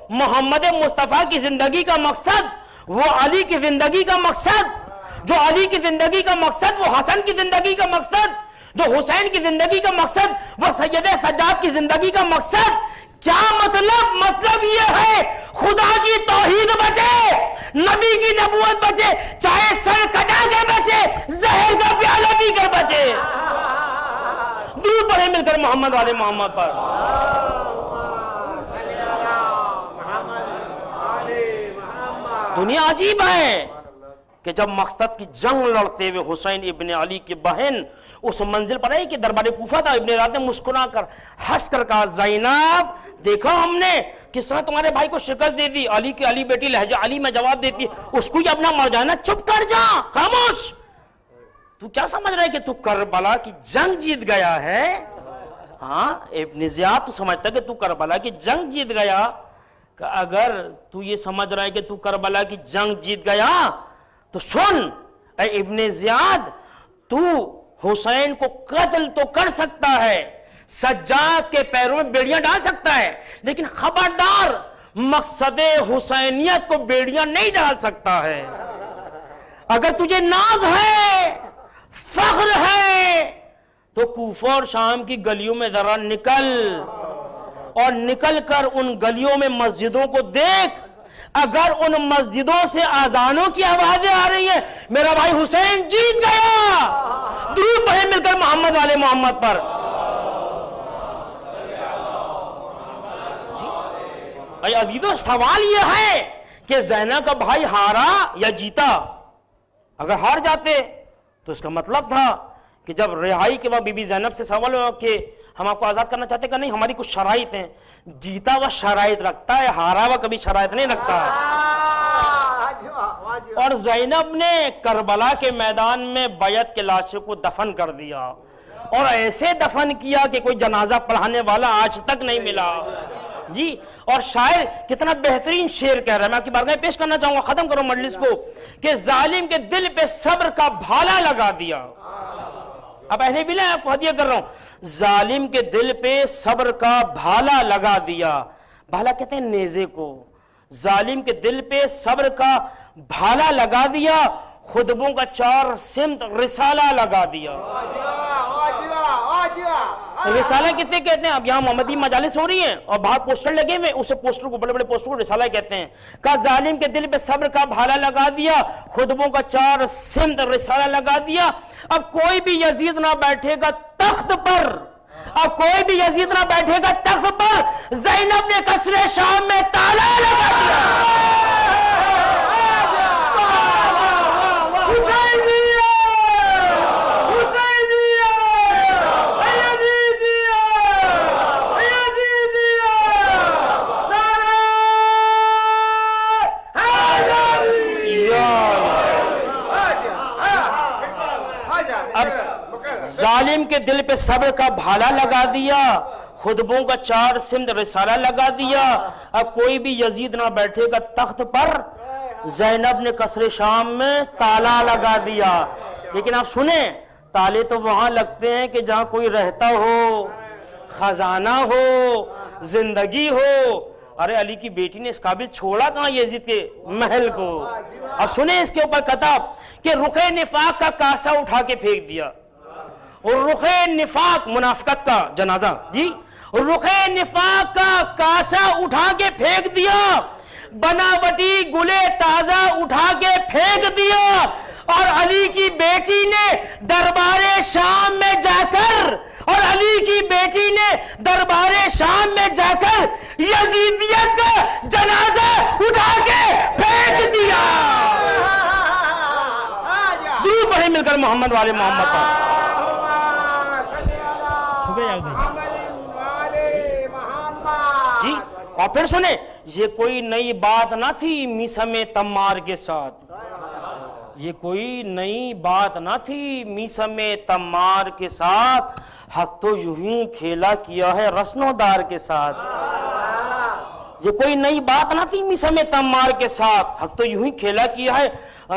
محمد مصطفیٰ کی زندگی کا مقصد وہ علی کی زندگی کا مقصد، جو علی کی زندگی کا مقصد وہ حسن کی زندگی کا مقصد، جو حسین کی زندگی کا مقصد وہ سید سجاد کی زندگی کا مقصد۔ کیا مطلب یہ ہے خدا کی توحید بچے، نبی کی نبوت بچے، چاہے سر کٹا کے بچے، زہر کا پیالہ پی کر بچے۔ دور پڑے مل کر محمد والے محمد پر۔ دنیا عجیب ہے کہ جب مقصد کی جنگ لڑتے ہوئے حسین ابن علی کی بہن اس منزل پر آئی کہ دربار کوفہ تھا، ابن رات نے مسکرا کر ہنس کر کہا زینب دیکھو ہم نے کس طرح تمہارے بھائی کو شکست دے دی۔ علی کی علی بیٹی لہجہ علی میں جواب دیتی اس کو ہی اپنا مر جانا، چپ کر جا، خاموش، تو کیا سمجھ رہا ہے کہ تو کربلا کی جنگ جیت گیا ہے؟ ہاں ابن زیاد تو سمجھتا کہ تو کربلا کی جنگ جیت گیا۔ کہ اگر تو یہ سمجھ رہا ہے کہ تو کربلا کی جنگ جیت گیا تو سن اے ابن زیاد، تو حسین کو قتل تو کر سکتا ہے، سجاد کے پیروں میں بیڑیاں ڈال سکتا ہے، لیکن خبردار مقصد حسینیت کو بیڑیاں نہیں ڈال سکتا ہے۔ اگر تجھے ناز ہے، فخر ہے، تو کوفہ اور شام کی گلیوں میں ذرا نکل، اور نکل کر ان گلیوں میں مسجدوں کو دیکھ، اگر ان مسجدوں سے اذانوں کی آوازیں آ رہی ہیں میرا بھائی حسین جیت گیا۔ درود پڑھیں مل کر محمد والے محمد پر۔ اے عزیزو، سوال یہ ہے کہ زینب کا بھائی ہارا یا جیتا؟ اگر ہار جاتے تو اس کا مطلب تھا کہ جب رہائی کے بعد بی بی زینب سے سوال ہوا کہ ہم آپ کو آزاد کرنا چاہتے ہیں کہ نہیں، ہماری کچھ شرائط ہیں، جیتا ہوا شرائط رکھتا ہے، ہارا ہوا کبھی شرائط نہیں رکھتا۔ اور زینب نے کربلا کے میدان میں بیعت کے لاشوں کو دفن کر دیا، اور ایسے دفن کیا کہ کوئی جنازہ پڑھانے والا آج تک نہیں ملا جی۔ اور شاعر کتنا بہترین شعر کہہ رہا ہے، میں آپ کی بارگاہ میں پیش کرنا چاہوں گا، ختم کرو مجلس کو، کہ ظالم کے دل پہ صبر کا بھالا لگا دیا۔ اب اہل بیلہ آپ کو ہدیہ کر رہا ہوں، ظالم کے دل پہ صبر کا بھالا لگا دیا۔ بھالا کہتے ہیں نیزے کو، ظالم کے دل پہ صبر کا بھالا لگا دیا، خطبوں کا چار سمت رسالہ لگا دیا۔ رسالہ کتنے کہتے ہیں؟ اب یہاں محمدی مجالس ہو رہی ہیں اور باہر پوسٹر لگے ہوئے، اسے پوسٹر کو، بڑے بڑے پوسٹر کو رسالہ کہتے ہیں۔ کہا ظالم کے دل پہ صبر کا بھالا لگا دیا، خطبوں کا چار سمت رسالہ لگا دیا۔ اب کوئی بھی یزید نہ بیٹھے گا تخت پر، اب کوئی بھی یزید نہ بیٹھے گا تخت پر، زینب نے قصر شام میں تالا لگا دیا۔ ظالم کے دل پہ صبر کا بھالا لگا دیا، خطبوں کا چار سمت رسالہ لگا دیا۔ اب کوئی بھی یزید نہ بیٹھے گا تخت پر، زینب نے قصر شام میں تالا لگا دیا۔ لیکن آپ سنیں، تالے تو وہاں لگتے ہیں کہ جہاں کوئی رہتا ہو، خزانہ ہو، زندگی ہو۔ ارے علی کی بیٹی نے اس قابل چھوڑا کہاں یزید کے محل کو؟ اب سنیں اس کے اوپر کتاب کہ رخ نفاق کا کاسہ اٹھا کے پھینک دیا، اور رخ نفاق منافقت کا جنازہ جی، رخ نفاق کا کاسہ اٹھا کے پھینک دیا، بناوٹی گلے تازہ اٹھا کے پھینک دیا، اور علی کی بیٹی نے دربار شام میں جا کر، اور علی کی بیٹی نے دربار شام میں جا کر یزیدیت کا جنازہ اٹھا کے پھینک دیا۔ درود پڑھیں مل کر محمد والے محمد پر۔ جی، اور پھر سنیں، یہ کوئی نئی بات نہ تھی میثم تمار کے ساتھ، یہ کوئی نئی بات نہ تھی میثم تمار کے ساتھ، حق تو یوں ہی کھیلا کیا ہے رسن و دار کے ساتھ۔ یہ کوئی نئی بات نہ تھی میثم تمار کے ساتھ، حق تو یوں ہی کھیلا کیا ہے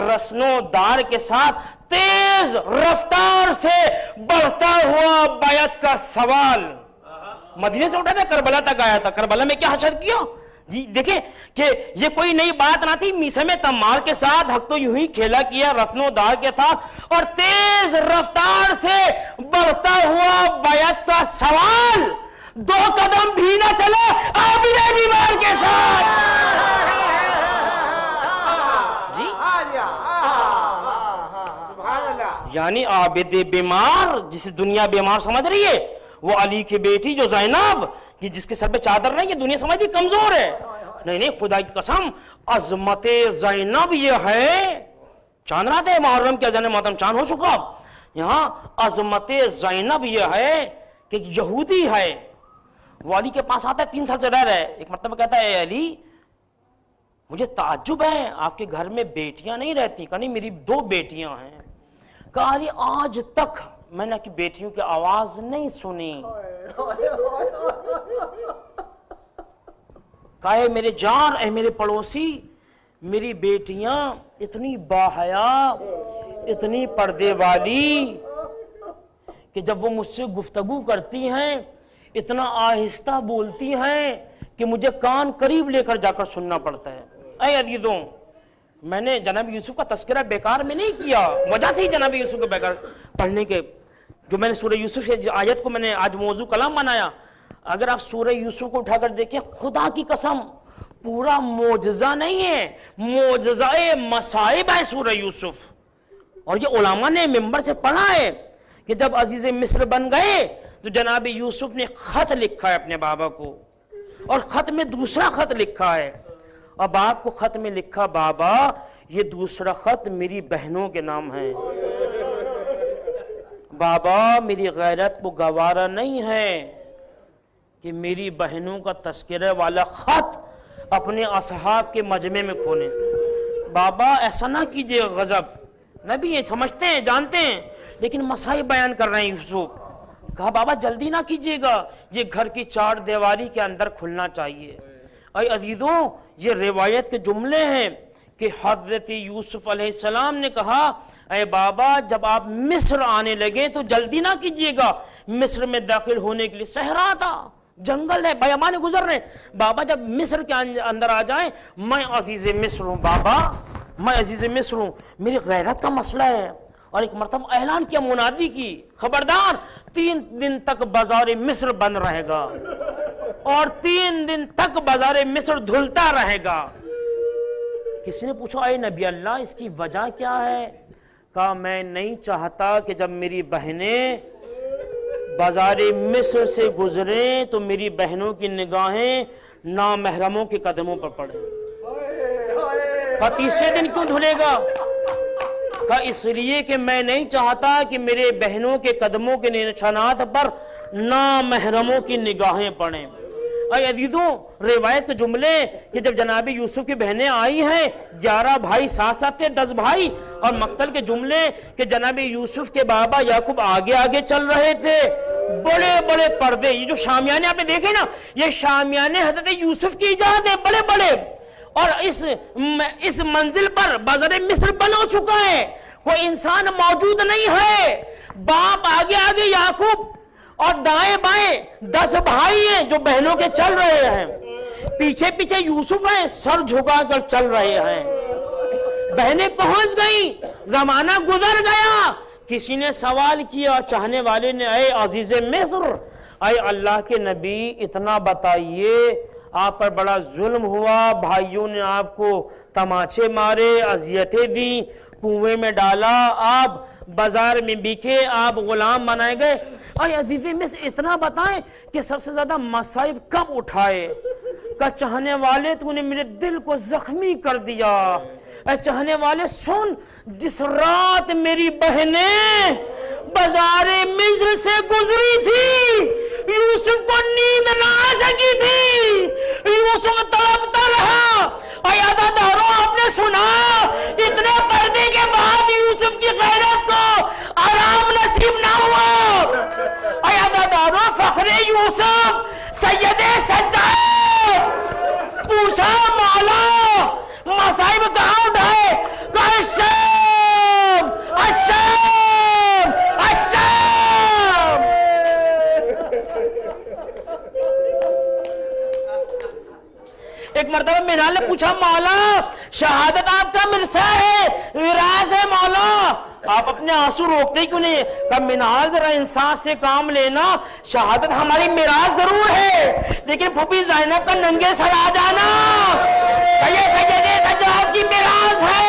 رسن و دار کے ساتھ۔ تیز رفتار سے بڑھتا ہوا بیعت کا سوال مدینے سے اٹھا تھا، کربلا تک آیا تھا۔ کربلا میں کیا حشر کیا جی؟ دیکھیں کہ یہ کوئی نئی بات نہ تھی میثم تمار کے ساتھ، حق تو یوں ہی کھیلا کیا رسن و دار کے ساتھ، اور تیز رفتار سے بڑھتا ہوا بیعت کا سوال، دو قدم بھی نہ چلا عابد بیمار کے ساتھ۔ یعنی عابد بیمار جسے دنیا بیمار سمجھ رہی ہے، وہ علی کی بیٹی جو زینب جس کے سر پہ چادر نہیں، یہ دنیا سمجھ رہی کمزور ہے۔ نہیں، خدا کی قسم، عظمت زینب یہ ہے، چاند رات ہے محرم کے اذان ماتم چاند ہو چکا، یہاں عظمت زینب یہ ہے کہ یہودی ہے، وہ علی کے پاس آتا ہے، 3 سال سے رہ رہا ہے، ایک مرتبہ کہتا ہے اے علی مجھے تعجب ہے آپ کے گھر میں بیٹیاں نہیں رہتی؟ کہا نہیں میری 2 بیٹیاں ہیں۔ کہا علی آج تک میں نے کہ بیٹیوں کی آواز نہیں سنی۔ کہا اے میرے جان، اے میرے پڑوسی، میری بیٹیاں اتنی باحیا، اتنی پردے والی کہ جب وہ مجھ سے گفتگو کرتی ہیں اتنا آہستہ بولتی ہیں کہ مجھے کان قریب لے کر جا کر سننا پڑتا ہے۔ اے عزیزوں، میں نے جناب یوسف کا تذکرہ بیکار میں نہیں کیا، وجہ تھی جناب یوسف کو بیکار پڑھنے کے، جو میں نے سورہ یوسف کی آیت کو میں نے آج موضوع کلام بنایا۔ اگر آپ سورہ یوسف کو اٹھا کر دیکھیں، خدا کی قسم پورا معجزہ نہیں ہے، معجزہ مصائب ہے سورہ یوسف۔ اور یہ علماء نے منبر سے پڑھا ہے کہ جب عزیز مصر بن گئے تو جناب یوسف نے خط لکھا ہے اپنے بابا کو، اور خط میں دوسرا خط لکھا ہے، اور باپ کو خط میں لکھا بابا یہ دوسرا خط میری بہنوں کے نام ہے، بابا میری غیرت کو گوارا نہیں ہے کہ میری بہنوں کا تذکرہ والا خط اپنے اصحاب کے مجمع میں کھولیں، بابا ایسا نہ کیجئے، غضب نبی یہ سمجھتے ہیں جانتے ہیں، لیکن مسائل بیان کر رہے ہیں یوسف۔ کہا بابا جلدی نہ کیجئے گا، یہ گھر کی چار دیواری کے اندر کھلنا چاہیے۔ اے عزیزوں، یہ روایت کے جملے ہیں کہ حضرت یوسف علیہ السلام نے کہا اے بابا جب آپ مصر آنے لگے تو جلدی نہ کیجئے گا، مصر میں داخل ہونے کے لیے صحرا تھا، جنگل ہے، بیابان گزر رہے ہیں، بابا جب مصر کے اندر آ جائیں میں عزیز مصر ہوں، بابا میں عزیز مصر ہوں، میری غیرت کا مسئلہ ہے۔ اور ایک مرتبہ اعلان کیا، منادی کی، خبردار 3 دن تک بازار مصر بند رہے گا، اور 3 دن تک بازار مصر دھلتا رہے گا۔ کسی نے پوچھا اے نبی اللہ اس کی وجہ کیا ہے؟ کہا میں نہیں چاہتا کہ جب میری بہنیں بازار مصر سے گزریں تو میری بہنوں کی نگاہیں نامحرموں کے قدموں پر پڑیں۔ کہا تیسرے دن کیوں دھلے گا؟ کہا اس لیے کہ میں نہیں چاہتا کہ میرے بہنوں کے قدموں کے نشانات پر نامحرموں کی نگاہیں پڑیں۔ اے عزیزوں، روایت کے جملے کہ جب جناب یوسف کی بہنیں آئی ہیں 11 بھائی ساتھ ساتھ تھے 10 بھائی، اور مقتل کے جملے کہ جناب یوسف کے بابا یعقوب آگے آگے چل رہے تھے، بڑے بڑے پردے، یہ جو شامیانے آپ نے دیکھے نا، یہ شامیانے حضرت یوسف کی ایجاد ہے، بڑے بڑے، اور اس منزل پر بازار مصر بن ہو چکا ہے، کوئی انسان موجود نہیں ہے، باپ آگے آگے یعقوب اور دائیں بائیں 10 بھائی ہیں جو بہنوں کے چل رہے ہیں، پیچھے پیچھے یوسف ہیں سر جھکا کر چل رہے ہیں، بہنیں پہنچ گئیں، زمانہ گزر گیا، کسی نے سوال کیا، چاہنے والے نے اے عزیز مصر، اے اللہ کے نبی اتنا بتائیے آپ پر بڑا ظلم ہوا، بھائیوں نے آپ کو تماچے مارے، اذیتیں دیں، کنویں میں ڈالا، آپ بازار میں بکے، آپ غلام بنائے گئے، اے عزیز مصر اتنا بتائیں کہ سب سے زیادہ مصائب کب اٹھائے؟ کہ چاہنے والے تو نے میرے دل کو زخمی کر دیا، اے چاہنے والے سن، جس رات میری بہنیں بازار مصر سے گزری تھی یوسف کو نیند نہ آ سکی تھی، یوسف تڑپتا رہا۔ اے عزاداروں آپ نے سنا اتنے پردے کے بعد یوسف کی غیرت کو آرام نصیب نہ ہوا۔ اے عزاداروں فخر یوسف سید سجاد پوچھا مولا مصائب کہاں اٹھائے؟ کہا الشام الشام الشام۔ ایک مرتبہ میرال نے پوچھا مولا شہادت آپ کا مرثا ہے، وراث ہے مولا، آپ اپنے آنسو روکتے کیوں نہیں؟ کہا منال ذرا انسان سے کام لینا، شہادت ہماری میراث ضرور ہے لیکن پھوپھی زینب کا ننگے سر آ جانا یہ سید سجاد کی میراث ہے۔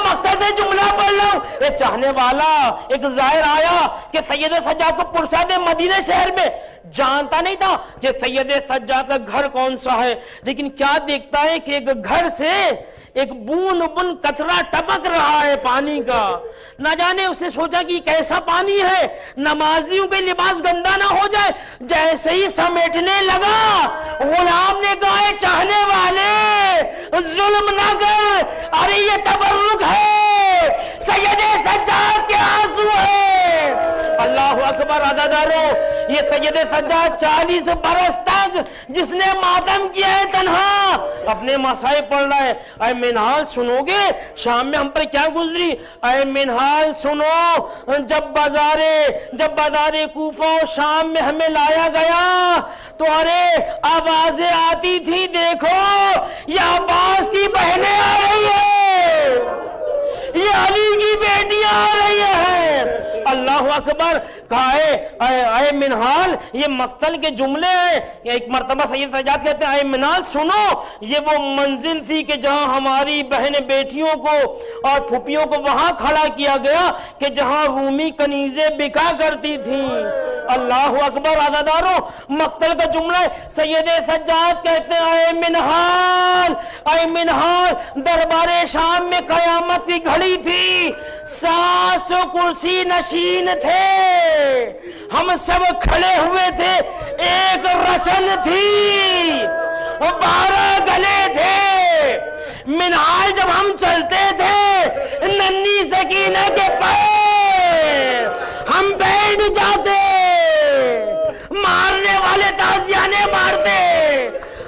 مقصد جملہ پڑھ لو، ایک چاہنے والا ایک زائر آیا کہ سید سجاد کو پرساد مدینہ شہر میں، جانتا نہیں تھا کہ سید سجاد کا گھر کون سا ہے، لیکن کیا دیکھتا ہے کہ ایک گھر سے ایک بون بون قطرہ ٹپک رہا ہے پانی کا، نہ جانے اس نے سوچا کہ کیسا پانی ہے، نمازیوں کے لباس گندا نہ ہو جائے، جیسے ہی سمیٹنے لگا غلام نے کہا چاہنے والے ظلم نہ کر، ارے یہ تبرک ہے، سید سجاد کے آنسو ہے۔ اللہ اکبر عزاداروں، یہ سید سجاد 40 برس تک جس نے ماتم کیا ہے تنہا اپنے مصائب پڑھ رہا ہے. اے منہال سنو گے شام میں ہم پر کیا گزری؟ اے منہال سنو، جب بازار کوفہ و شام میں ہمیں لایا گیا تو ارے آوازیں آتی تھی، دیکھو یہ عباس کی بہنیں آ رہی ہیں، یہ علی کی بیٹیاں آ رہی ہیں. اللہ اکبر. کہا اے منہال، یہ مقتل کے جملے ہیں. ایک مرتبہ سید سجاد کہتے ہیں اے منہال سنو، یہ وہ منزل تھی کہ جہاں ہماری بہن بیٹیوں کو اور پھوپھیوں کو وہاں کھڑا کیا گیا کہ جہاں رومی کنیزیں بکا کرتی تھیں. اللہ اکبر. عزاداروں، مقتل کا جملہ ہے. سید سجاد کہتے ہیں اے منہال، دربار شام میں قیامت کی گھڑی تھی، 700 کرسی نشین تھے، ہم سب کھڑے ہوئے تھے، ایک رسن تھی، 12 گلے تھے. منہال جب ہم چلتے تھے ننھی سکینہ کے پیر ہم بیٹھ جاتے، مارنے والے تازیانے مارتے،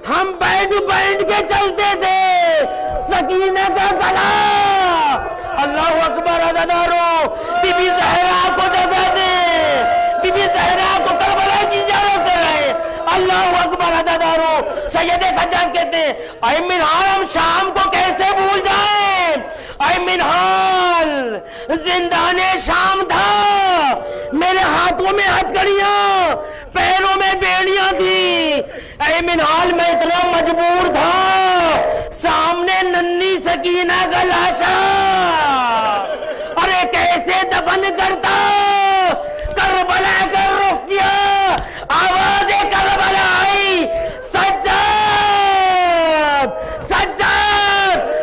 ہم بیٹھ کے چلتے تھے، سکینہ کا گلا. اللہ اکبر. عزاداروں، بی بی زہرا کو جزا دے، بی بی زہرا کو کربلا کی زیارت کرائے. اللہ اکبر. عزاداروں، سید سجاد کہتے ہیں اے منہال ہم شام کو کیسے بھول جائیں؟ اے منہال، زندان شام تھا، میرے ہاتھوں میں ہتھکڑیاں، پیروں میں بیڑیاں تھی. اے منہال میں اتنا مجبور تھا، سامنے ننھی سکینہ کا لاشا، ارے کیسے دفن کرتا؟ کربلا کا رخ کیا، آواز کربلا آئی، سجاد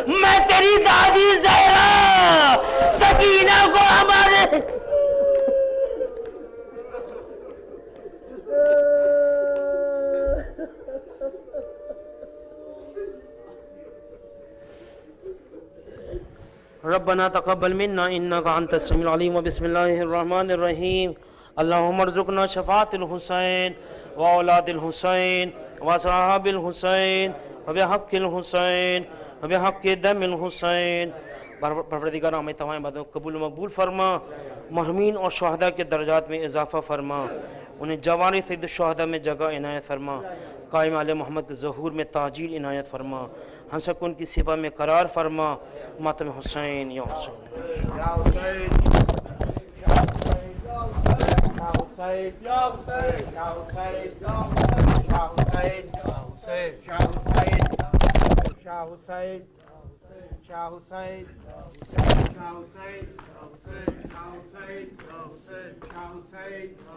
میں تیری دادی زہرا سکینہ کو ہمارے ربنا تقبل منا انك انت السميع العليم. وبسم الله الرحمن الرحيم. اللهم ارزقنا شفاعة الحسين واولاد الحسين واصحاب الحسين وبحق الحسين وبحق دم الحسين. پروردگار ہمیں تمام عبادتوں کو قبول و مقبول فرما، مرحومین اور شہداء کے درجات میں اضافہ فرما، انہیں جوانی سید الشہداء میں جگہ عنایت فرما، قائم آل محمد کے ظہور میں تاجیل عنایت فرما، ہم سب کو ان کی صفا میں قرار فرما. ماتم حسین یا حسین یا حسین، یا حسین، یا حسین، یا حسین، یا حسین، یا حسین، یا حسین، یا حسین، یا حسین، یا حسین، یا حسین، یا حسین، یا حسین، یا حسین، یا حسین.